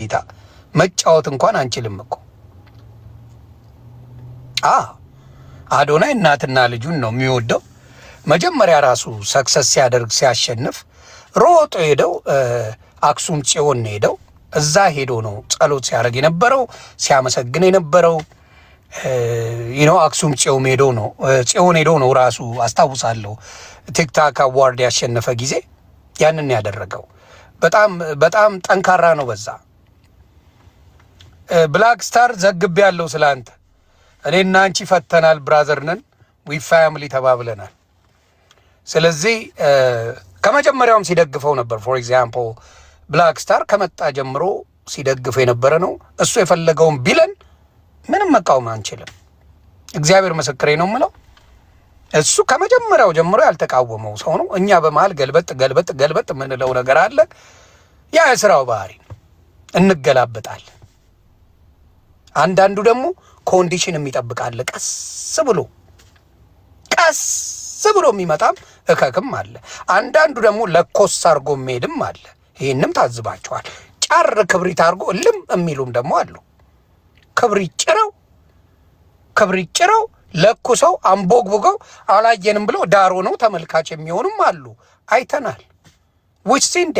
ጌታ መጫወት እንኳን አንችልም እኮ። አዶናይ እናትና ልጁን ነው የሚወደው። መጀመሪያ ራሱ ሰክሰስ ሲያደርግ ሲያሸንፍ ሮጦ ሄደው አክሱም ጽዮን ሄደው እዛ ሄዶ ነው ጸሎት ሲያደርግ የነበረው ሲያመሰግን የነበረው። አክሱም ጽዮን ሄዶ ነው ራሱ አስታውሳለሁ። ቲክታክ አዋርድ ያሸነፈ ጊዜ ያንን ያደረገው በጣም በጣም ጠንካራ ነው። በዛ ብላክ ስታር ዘግብ ያለው ስላንተ እኔና አንቺ ፈተናል፣ ብራዘር ነን፣ ዊ ፋሚሊ ተባብለናል። ስለዚህ ከመጀመሪያውም ሲደግፈው ነበር። ፎር ኤግዛምፕል ብላክ ስታር ከመጣ ጀምሮ ሲደግፈው የነበረ ነው። እሱ የፈለገውን ቢለን ምንም መቃወም አንችልም። እግዚአብሔር ምስክሬ ነው የምለው። እሱ ከመጀመሪያው ጀምሮ ያልተቃወመው ሰው ነው። እኛ በመሃል ገልበጥ የምንለው ነገር አለ። ያ የስራው ባህሪ ነው። እንገላበጣለን። አንዳንዱ ደግሞ ኮንዲሽን የሚጠብቃል። ቀስ ብሎ የሚመጣም እከክም አለ። አንዳንዱ ደግሞ ለኮስ አርጎ የሚሄድም አለ። ይህንም ታዝባቸዋል። ጫር ክብሪት አርጎ እልም የሚሉም ደግሞ አሉ። ክብሪት ጭረው ለኩሰው አንቦግቡገው አላየንም ብለው ዳሮ ነው ተመልካች የሚሆኑም አሉ። አይተናል። ውስንደ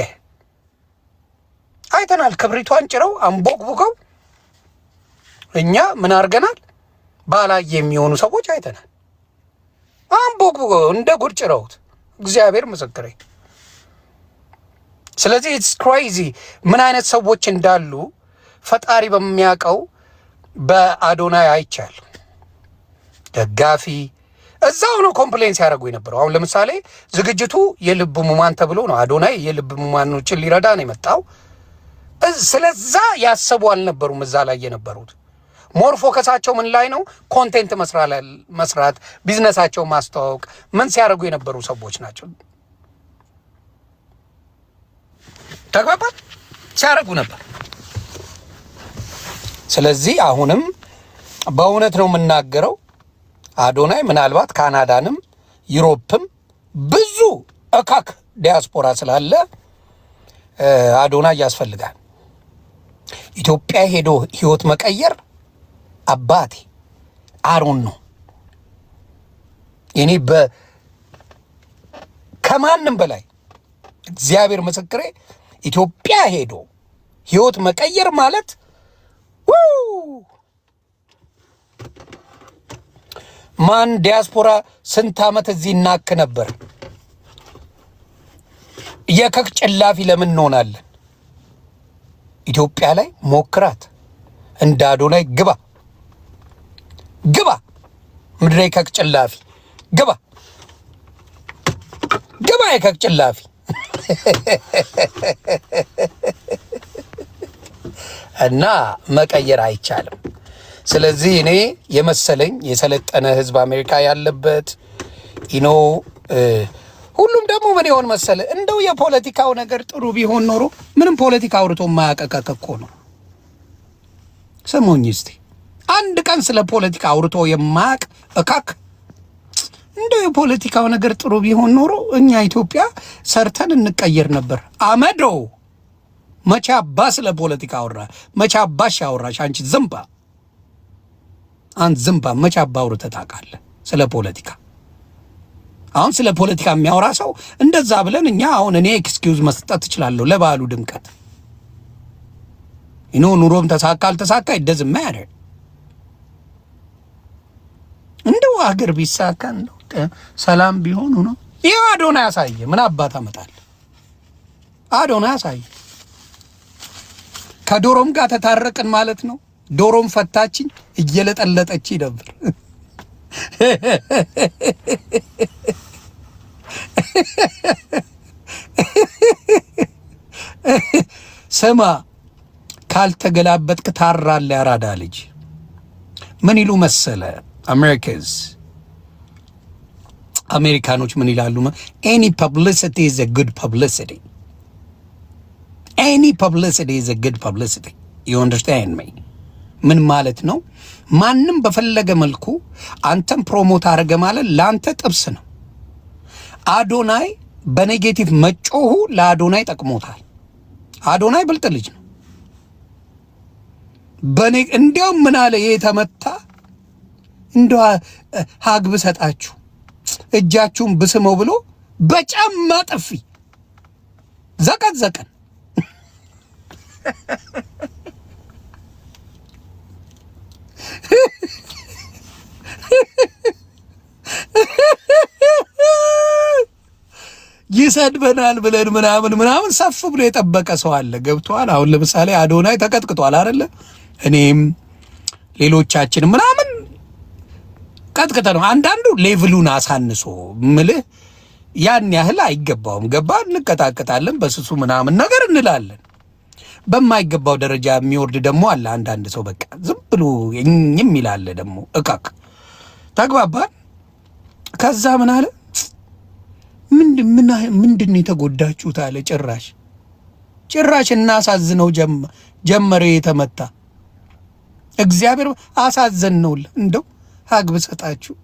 አይተናል። ክብሪቷን ጭረው አንቦግቡገው እኛ ምን አድርገናል? ባላየ የሚሆኑ ሰዎች አይተናል። አንቦግቡገው እንደ ጉድ ጭረውት። እግዚአብሔር ምስክሬ። ስለዚህ ኢትስ ክሬዚ ምን አይነት ሰዎች እንዳሉ ፈጣሪ በሚያውቀው በአዶናይ አይቻል። ደጋፊ እዛው ነው ኮምፕሌንስ ያደርጉ የነበረው። አሁን ለምሳሌ ዝግጅቱ የልብ ሙማን ተብሎ ነው። አዶናይ የልብ ሙማኖችን ሊረዳ ነው የመጣው። ስለዛ ያሰቡ አልነበሩም እዛ ላይ የነበሩት። ሞር ፎከሳቸው ምን ላይ ነው? ኮንቴንት መስራት፣ ቢዝነሳቸው ማስተዋወቅ፣ ምን ሲያደርጉ የነበሩ ሰዎች ናቸው። ተግባባል ሲያደርጉ ነበር። ስለዚህ አሁንም በእውነት ነው የምናገረው፣ አዶናይ ምናልባት ካናዳንም ዩሮፕም ብዙ እካክ ዲያስፖራ ስላለ አዶናይ ያስፈልጋል። ኢትዮጵያ ሄዶ ህይወት መቀየር አባቴ አሮን ነው። እኔ ከማንም በላይ እግዚአብሔር ምስክሬ፣ ኢትዮጵያ ሄዶ ህይወት መቀየር ማለት ማን ዲያስፖራ ስንት ዓመት እዚህ እናክ ነበር። የከክ ጭላፊ ለምን እንሆናለን? ኢትዮጵያ ላይ ሞክራት። እንደ አዶናይ ግባ ምድረ የከክ ጭላፊ ግባ የከክ ጭላፊ እና መቀየር አይቻልም። ስለዚህ እኔ የመሰለኝ የሰለጠነ ህዝብ አሜሪካ ያለበት ሁሉም ደግሞ ምን ይሆን መሰለ፣ እንደው የፖለቲካው ነገር ጥሩ ቢሆን ኖሮ ምንም ፖለቲካ አውርቶ የማያቀቀቅ እኮ ነው። ስሙኝ እስቲ፣ አንድ ቀን ስለ ፖለቲካ አውርቶ የማያቅ እካክ። እንደው የፖለቲካው ነገር ጥሩ ቢሆን ኖሮ እኛ ኢትዮጵያ ሰርተን እንቀየር ነበር። አመዶ መቼ አባ ስለ ፖለቲካ አወራ? መቼ አባሽ አወራሽ? አንቺ ዝምባ፣ አንተ ዝምባ፣ መቼ አባ አውርተህ ታውቃለህ ስለ ፖለቲካ? አሁን ስለ ፖለቲካ የሚያወራ ሰው እንደዛ ብለን እኛ አሁን እኔ ኤክስኪውዝ መስጠት እችላለሁ ለባሉ ድምቀት። ኑሮም ተሳካ አልተሳካ ይደዝ ማተር። እንደው ሀገር ቢሳካ እንደው ሰላም ቢሆን ነው። ይሄ አዶናይ ያሳየ ምን አባት አመጣል? አዶናይ ያሳየ ከዶሮም ጋር ተታረቅን ማለት ነው። ዶሮም ፈታችኝ እየለጠለጠች ነበር። ስማ፣ ካልተገላበጥክ ታራለህ። ያራዳ ልጅ ምን ይሉ መሰለ? አሜሪካኖች ምን ይላሉ? ኤኒ ፐብሊሲቲ ኢዝ አ ጉድ ፐብሊሲቲ። ኤኒ ፐብሊሲቲ ኢዝ አ ጉድ ፐብሊሲቲ። ዩ አንደርስታንድ ሚ? ምን ማለት ነው? ማንም በፈለገ መልኩ አንተም ፕሮሞት አድርገ ማለት ለአንተ ጥብስ ነው። አዶናይ በኔጌቲቭ መጮሁ ለአዶናይ ጠቅሞታል። አዶናይ ብልጥ ልጅ ነው። በኔ እንዲያውም ምን አለ የተመታ እንደው ሀግ ብሰጣችሁ እጃችሁን ብስመው ብሎ በጫማ ጥፊ ዘቀን ይሰድበናል ብለን ምናምን ሰፍ ብሎ የጠበቀ ሰው አለ። ገብቷል። አሁን ለምሳሌ አዶናይ ተቀጥቅጧል አይደለ? እኔም ሌሎቻችን ምናምን ቀጥቅጠ ነው። አንዳንዱ ሌቭሉን አሳንሶ ምልህ ያን ያህል አይገባውም። ገባ እንቀጣቀጣለን በስሱ ምናምን ነገር እንላለን። በማይገባው ደረጃ የሚወርድ ደግሞ አለ። አንዳንድ ሰው በቃ ዝም ብሎ እኝም ይላል ደግሞ እቃቅ ተግባባን። ከዛ ምን አለ ምንድን የተጎዳችሁት አለ። ጭራሽ እናሳዝነው ጀመረ የተመታ እግዚአብሔር አሳዘነው። እንደው ሀግ ብሰጣችሁ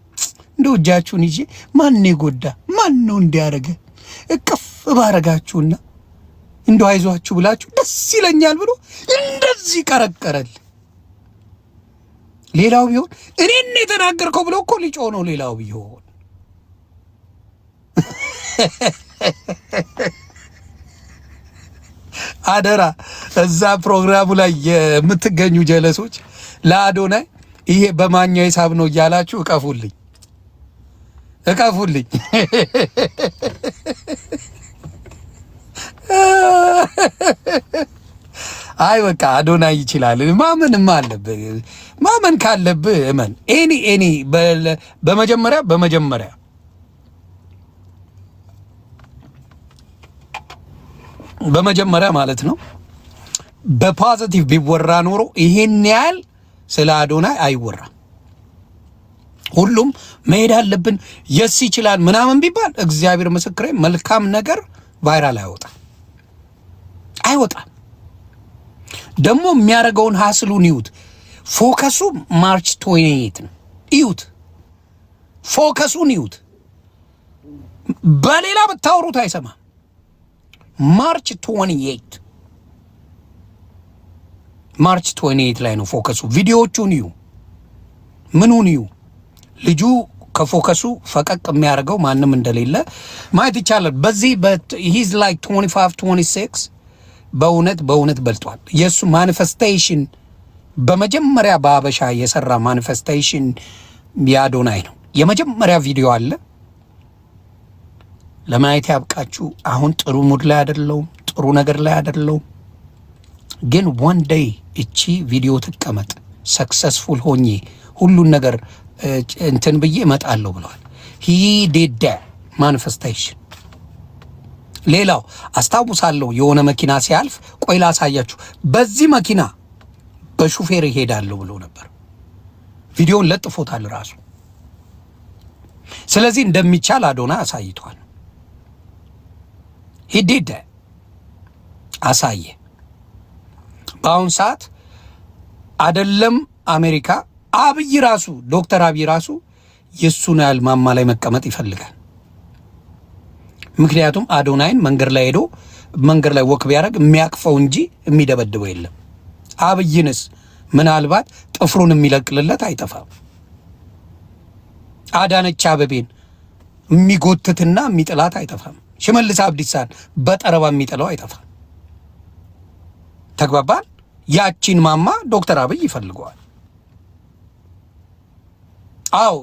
እንደው እጃችሁን ይዤ ማን የጎዳ ማን ነው እንዲያረገ እቅፍ ባረጋችሁና እንደው አይዟችሁ ብላችሁ ደስ ይለኛል ብሎ እንደዚህ ቀረቀረል። ሌላው ቢሆን እኔን የተናገርከው ብሎ እኮ ሊጮ ነው። ሌላው ቢሆን አደራ እዛ ፕሮግራሙ ላይ የምትገኙ ጀለሶች ለአዶናይ ይሄ በማኛ ሂሳብ ነው እያላችሁ እቀፉልኝ። አይ በቃ አዶናይ ይችላል። ማመንም አለብህ። ማመን ካለብህ እመን። ኤኒ በመጀመሪያ ማለት ነው በፖዚቲቭ ቢወራ ኖሮ ይሄን ያህል ስለ አዶናይ አይወራም። ሁሉም መሄድ አለብን የስ ይችላል ምናምን ቢባል እግዚአብሔር ምስክሬ መልካም ነገር ቫይራል አይወጣም። ደግሞ የሚያደርገውን ሀስሉን ይዩት። ፎከሱ ማርች 28 ነው። ይዩት፣ ፎከሱን ይዩት። በሌላ ብታወሩት አይሰማም። ማርች 28 ላይ ነው ፎከሱ። ቪዲዮዎቹን እዩ፣ ምኑን እዩ። ልጁ ከፎከሱ ፈቀቅ የሚያደርገው ማንም እንደሌለ ማየት ይቻላል። በዚህ ሂዝ ላይክ 25-26 በእውነት በልጧል። የእሱ ማኒፌስቴሽን በመጀመሪያ በአበሻ የሰራ ማኒፌስቴሽን የአዶናይ ነው። የመጀመሪያ ቪዲዮ አለ፣ ለማየት ያብቃችሁ። አሁን ጥሩ ሙድ ላይ አይደለሁም፣ ጥሩ ነገር ላይ አይደለሁም። ግን ዋን ዴይ እቺ ቪዲዮ ትቀመጥ ሰክሰስፉል ሆኜ ሁሉን ነገር እንትን ብዬ እመጣለሁ ብለዋል። ሂ ዲድ ማኒፌስቴሽን። ሌላው አስታውሳለሁ የሆነ መኪና ሲያልፍ ቆይ ላሳያችሁ፣ በዚህ መኪና በሹፌር ይሄዳለሁ ብሎ ነበር። ቪዲዮን ለጥፎታል ራሱ። ስለዚህ እንደሚቻል አዶናይ አሳይቷል። ሂ ዲድ አሳየ። በአሁን ሰዓት አይደለም አሜሪካ አብይ ራሱ ዶክተር አብይ ራሱ የሱን ያህል ማማ ላይ መቀመጥ ይፈልጋል። ምክንያቱም አዶናይን መንገድ ላይ ወክ ቢያደርግ የሚያቅፈው እንጂ የሚደበድበው የለም። አብይንስ ምናልባት ጥፍሩን የሚለቅልለት አይጠፋም። አዳነች አበቤን የሚጎትትና የሚጥላት አይጠፋም። ሽመልስ አብዲሳን በጠረባ የሚጥለው አይጠፋም። ተግባባን። ያቺን ማማ ዶክተር አብይ ይፈልገዋል። አው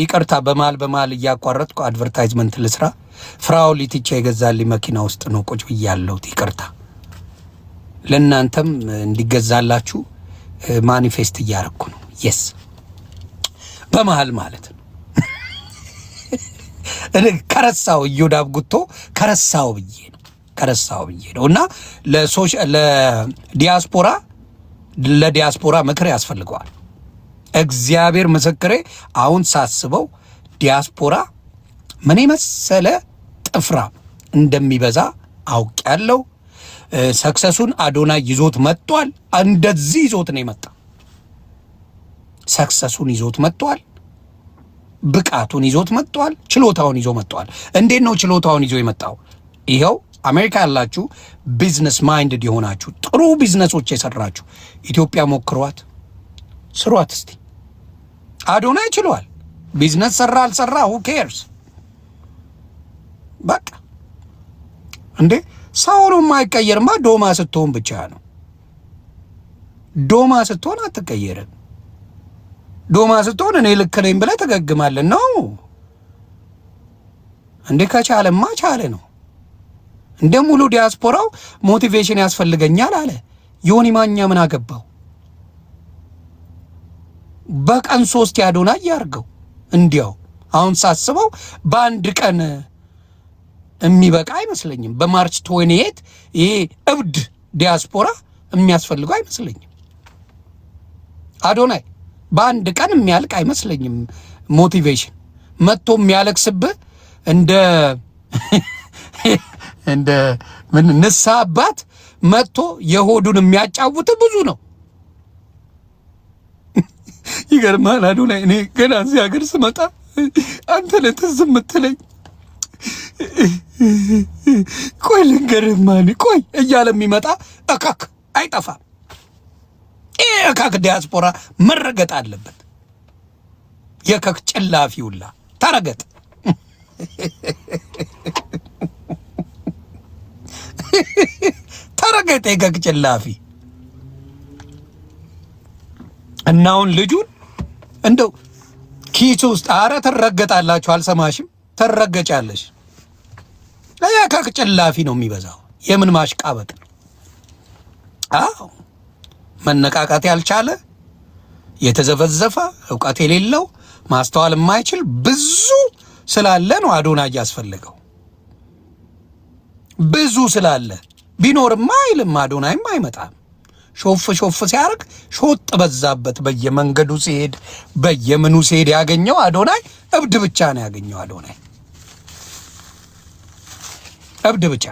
ይቅርታ፣ በመሃል እያቋረጥኩ አድቨርታይዝመንት ልስራ። ፍራው ሊትቻ የገዛልኝ መኪና ውስጥ ነው ቁጭ ብያለሁት። ይቅርታ። ለእናንተም እንዲገዛላችሁ ማኒፌስት እያረኩ ነው። የስ በመሃል ማለት ነው። ከረሳው እዮዳብ ጉቶ ከረሳው ብዬ ነው። እና ለዲያስፖራ ምክር ያስፈልገዋል። እግዚአብሔር ምስክሬ፣ አሁን ሳስበው ዲያስፖራ ምን መሰለ ጥፍራ እንደሚበዛ አውቄያለሁ። ሰክሰሱን አዶናይ ይዞት መጥቷል። እንደዚህ ይዞት ነው የመጣው። ሰክሰሱን ይዞት መጥቷል። ብቃቱን ይዞት መጥቷል። ችሎታውን ይዞ መጥቷል። እንዴት ነው ችሎታውን ይዞ የመጣው? ይኸው አሜሪካ ያላችሁ ቢዝነስ ማይንድድ የሆናችሁ ጥሩ ቢዝነሶች የሰራችሁ ኢትዮጵያ ሞክሯት፣ ስሯት እስቲ። አዶናይ ችሏል። ቢዝነስ ሰራ አልሰራ who cares? በቃ እንዴ ሰው የማይቀየርማ ዶማ ስትሆን ብቻ ነው። ዶማ ስትሆን አትቀየርም። ዶማ ስትሆን እኔ ልክ ነኝ ብለህ ተገግማለህ ነው እንዴ? ከቻለማ ቻለ ነው። እንደ ሙሉ ዲያስፖራው ሞቲቬሽን ያስፈልገኛል አለ። ዮኒ ማኛ ምን አገባው? በቀን 3 አዶናይ ያርገው። እንዲያው አሁን ሳስበው በአንድ ቀን የሚበቃ አይመስለኝም። በማርች 28 ይሄ እብድ ዲያስፖራ የሚያስፈልገው አይመስለኝም። አዶናይ በአንድ ቀን የሚያልቅ አይመስለኝም። ሞቲቬሽን መጥቶ የሚያለቅስብህ እንደ ምን ንስሐ አባት መጥቶ የሆዱን የሚያጫውት ብዙ ነው። ይገርማል። አዶናይ እኔ ገና እዚህ ሀገር ስመጣ አንተ ለትዝ የምትለኝ ቆይ ልንገርህ ማን ቆይ እያለ የሚመጣ እካክ አይጠፋም። ይሄ እካክ ዲያስፖራ መረገጥ አለበት። የከክ ጭላፊ ሁላ ተረገጥ። ተረገጥ የከክ ጭላፊ። እናውን ልጁን እንደው ኪሱ ውስጥ አረ ተረገጣላችሁ። አልሰማሽም? ተረገጫለሽ። የከክ ጭላፊ ነው የሚበዛው። የምን ማሽቃበጥ ነው? አዎ መነቃቃት ያልቻለ የተዘፈዘፈ እውቀት የሌለው ማስተዋል የማይችል ብዙ ስላለ ነው አዶናይ ያስፈልገው። ብዙ ስላለ ቢኖርማ አይልም አዶናይም አይመጣም። ሾፍ ሾፍ ሲያርግ ሾጥ በዛበት። በየመንገዱ ሲሄድ በየምኑ ሲሄድ ያገኘው አዶናይ እብድ ብቻ ነው ያገኘው። አዶናይ እብድ ብቻ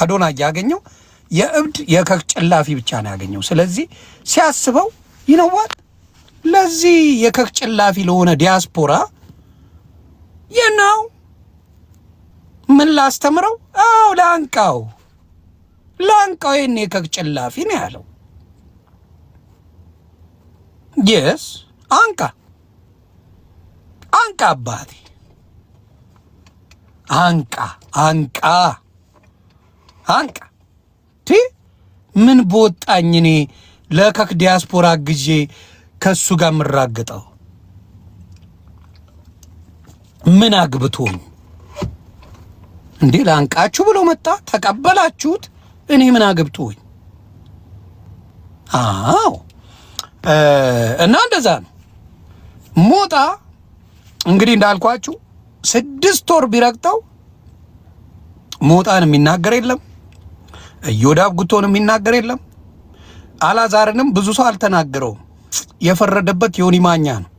አዶናይ ያገኘው የእብድ የከክ ጭላፊ ብቻ ነው ያገኘው። ስለዚህ ሲያስበው ይነዋል ለዚህ የከክ ጭላፊ ለሆነ ዲያስፖራ የናው ምን ላስተምረው? አዎ ላንቃው ይሄን የከክ ጭላፊ ነው ያለው። የስ አንቃ አባቴ አንቃ ምን በወጣኝ እኔ ለከክ ዲያስፖራ ግዤ ከሱ ጋር የምራገጠው ምን አግብቶኝ እንዴ? ላንቃችሁ ብሎ መጣ፣ ተቀበላችሁት። እኔ ምን አግብቶኝ? አዎ እና እንደዛ ነው። ሞጣ እንግዲህ እንዳልኳችሁ 6 ወር ቢረግጠው ሞጣን የሚናገር የለም፣ እዮዳብ ጉቶን የሚናገር የለም። አላዛርንም ብዙ ሰው አልተናገረውም። የፈረደበት ዮኒ ማኛ ነው።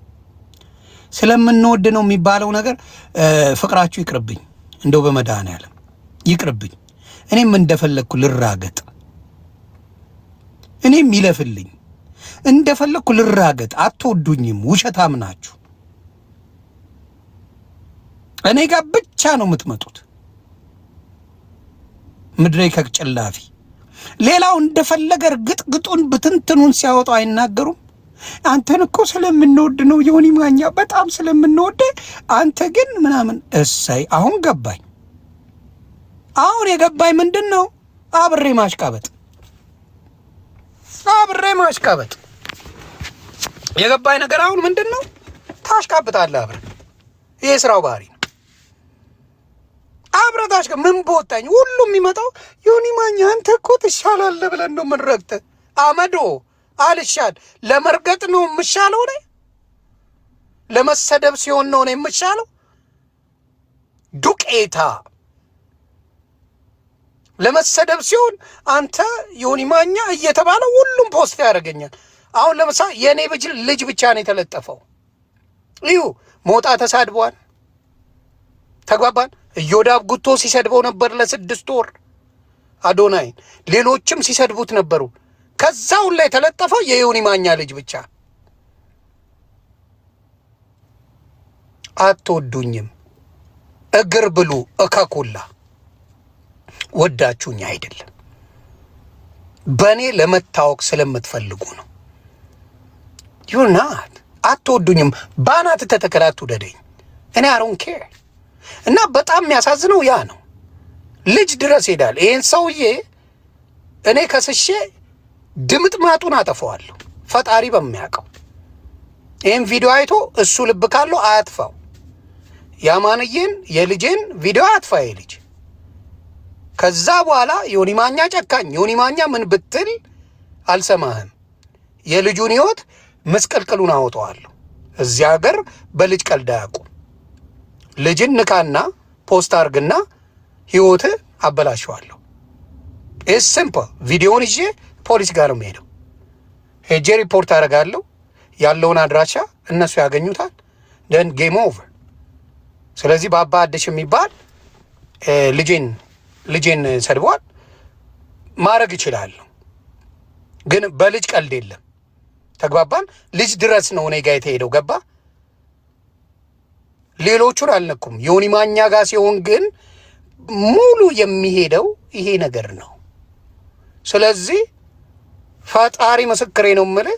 ስለምንወድ ነው የሚባለው ነገር ፍቅራችሁ ይቅርብኝ፣ እንደው በመድኃኒዓለም ይቅርብኝ። እኔም እንደፈለግኩ ልራገጥ፣ እኔም ይለፍልኝ፣ እንደፈለግኩ ልራገጥ። አትወዱኝም፣ ውሸታም ናችሁ። እኔ ጋር ብቻ ነው የምትመጡት። ምድሬ ከክ ጭላፊ። ሌላው እንደፈለገ እርግጥግጡን ብትንትኑን ሲያወጡ አይናገሩም። አንተን እኮ ስለምንወድ ነው ዮኒ ማኛ፣ በጣም ስለምንወድ አንተ ግን ምናምን። እሰይ አሁን ገባኝ። አሁን የገባኝ ምንድን ነው? አብሬ ማሽቃበጥ የገባኝ ነገር አሁን ምንድን ነው? ታሽቃብጣለህ አብረ። ይሄ ስራው ባህሪ ነው። አብረታሽ ምን በወጣኝ። ሁሉም የሚመጣው ዮኒ ማኛ አንተ እኮ ትሻላለህ ብለን ነው የምንረግጥህ። አመዶ አልሻል ለመርገጥ ነው የምሻለው። እኔ ለመሰደብ ሲሆን ነው እኔ የምሻለው። ዱቄታ ለመሰደብ ሲሆን አንተ ዮኒ ማኛ እየተባለ ሁሉም ፖስት ያደርገኛል። አሁን ለምሳሌ የኔ ልጅ ብቻ ነው የተለጠፈው። እዩ ሞጣ ተሳድቧል። ተግባባን። እዮዳብ ጉቶ ሲሰድበው ነበር ለ6 ወር አዶናይን። ሌሎችም ሲሰድቡት ነበሩ። ከዛው ላይ የተለጠፈው የዮኒ ማኛ ልጅ ብቻ። አትወዱኝም፣ እግር ብሉ እከኩላ። ወዳችሁኝ አይደለም፣ በእኔ ለመታወቅ ስለምትፈልጉ ነው። ዩናት አትወዱኝም። ባናት ተተከላት ውደደኝ። እኔ አሮን ኬር። እና በጣም የሚያሳዝነው ያ ነው። ልጅ ድረስ ሄዳል። ይህን ሰውዬ እኔ ከስሼ ድምጥ ማጡን አጠፋዋለሁ፣ ፈጣሪ በሚያውቀው። ይህን ቪዲዮ አይቶ እሱ ልብ ካለው አያጥፋው። ያማንዬን የልጄን ቪዲዮ አጥፋ ልጅ። ከዛ በኋላ ዮኒ ማኛ ጨካኝ፣ ዮኒ ማኛ ምን ብትል አልሰማህም። የልጁን ህይወት ምስቅልቅሉን አወጣዋለሁ። እዚህ ሀገር በልጅ ቀልድ አያውቁም። ልጅን ንካና ፖስት አርግና ህይወት አበላሸዋለሁ። ኢስ ሲምፕል። ቪዲዮውን ይዤ ፖሊስ ጋር ነው የምሄደው። ሄጄ ሪፖርት አደርጋለሁ። ያለውን አድራሻ እነሱ ያገኙታል። ደን ጌም ኦቨር። ስለዚህ በአባ አደሽ የሚባል ልጄን ሰድቧል ማድረግ ይችላለሁ፣ ግን በልጅ ቀልድ የለም። ተግባባን? ልጅ ድረስ ነው እኔ ጋ የተሄደው። ገባ? ሌሎቹን አልነኩም። ዮኒ ማኛ ጋር ሲሆን ግን ሙሉ የሚሄደው ይሄ ነገር ነው። ስለዚህ ፈጣሪ ምስክሬ ነው የምልህ፣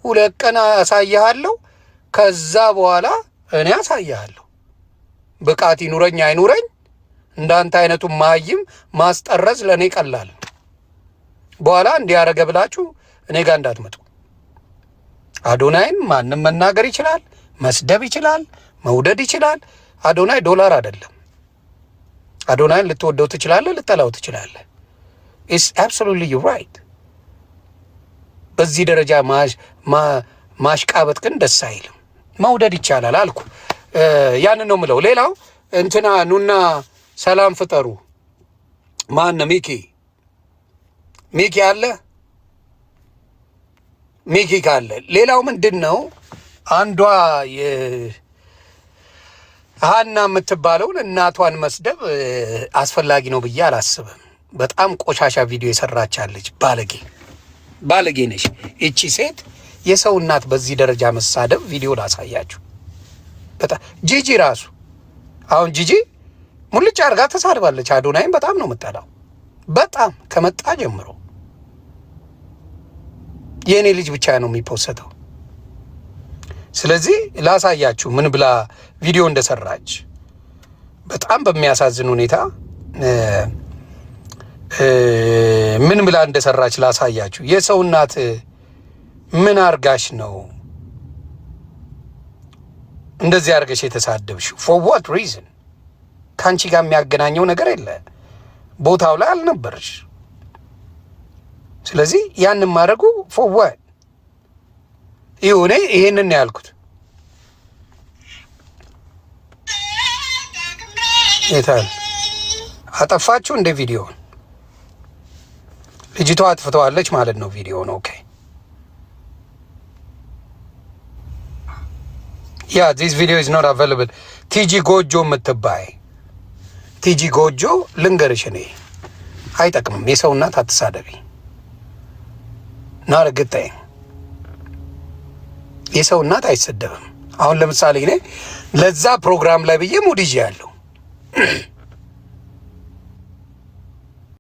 2 ቀን አሳይሃለሁ። ከዛ በኋላ እኔ አሳይሃለሁ። ብቃት ይኑረኝ አይኑረኝ እንዳንተ አይነቱ ማይም ማስጠረዝ ለእኔ ቀላል ነው። በኋላ እንዲያረገ ብላችሁ እኔ ጋር እንዳትመጡ። አዶናይን ማንም መናገር ይችላል፣ መስደብ ይችላል፣ መውደድ ይችላል። አዶናይ ዶላር አይደለም። አዶናይን ልትወደው ትችላለህ፣ ልጠላው ትችላለህ። ኢትስ አብሶሉትሊ ራይት። በዚህ ደረጃ ማሽቃበጥ ግን ደስ አይልም። መውደድ ይቻላል አልኩ። ያንን ነው ምለው። ሌላው እንትና ኑና ሰላም ፍጠሩ። ማን ነው? ሚኪ አለ። ሚኪ ካለ ሌላው ምንድን ነው? አንዷ ሀና የምትባለውን እናቷን መስደብ አስፈላጊ ነው ብዬ አላስብም። በጣም ቆሻሻ ቪዲዮ የሰራቻለች ባለጌ ነሽ እቺ ሴት። የሰው እናት በዚህ ደረጃ መሳደብ ቪዲዮ ላሳያችሁ። በጣም ጂጂ ራሱ አሁን ጂጂ ሙልጭ አርጋ ተሳድባለች። አዶናይም በጣም ነው የምጠላው፣ በጣም ከመጣ ጀምሮ። የእኔ ልጅ ብቻ ነው የሚፖሰተው። ስለዚህ ላሳያችሁ ምን ብላ ቪዲዮ እንደሰራች በጣም በሚያሳዝን ሁኔታ ምን ብላ እንደሰራች ላሳያችሁ። የሰው እናት ምን አርጋሽ ነው እንደዚህ አርገሽ የተሳደብሽው? ፎር ዋት ሪዝን? ከአንቺ ጋር የሚያገናኘው ነገር የለ፣ ቦታው ላይ አልነበረሽ። ስለዚህ ያንን ማድረጉ ፎር ዋት? ይሁኔ ይሄንን ነው ያልኩት። የታል አጠፋችሁ እንደ ቪዲዮውን? ልጅቷ አጥፍተዋለች ማለት ነው ቪዲዮውን። ኦኬ ያ ዚስ ቪዲዮ ኢዝ ኖት አቬይላብል። ቲጂ ጎጆ የምትባይ ቲጂ ጎጆ ልንገርሽ፣ እኔ አይጠቅምም። የሰው እናት አትሳደቢ። ናርግጠኝ የሰው እናት አይሰደብም። አሁን ለምሳሌ እኔ ለዛ ፕሮግራም ላይ ብዬ ሙድ ይዤ ያለው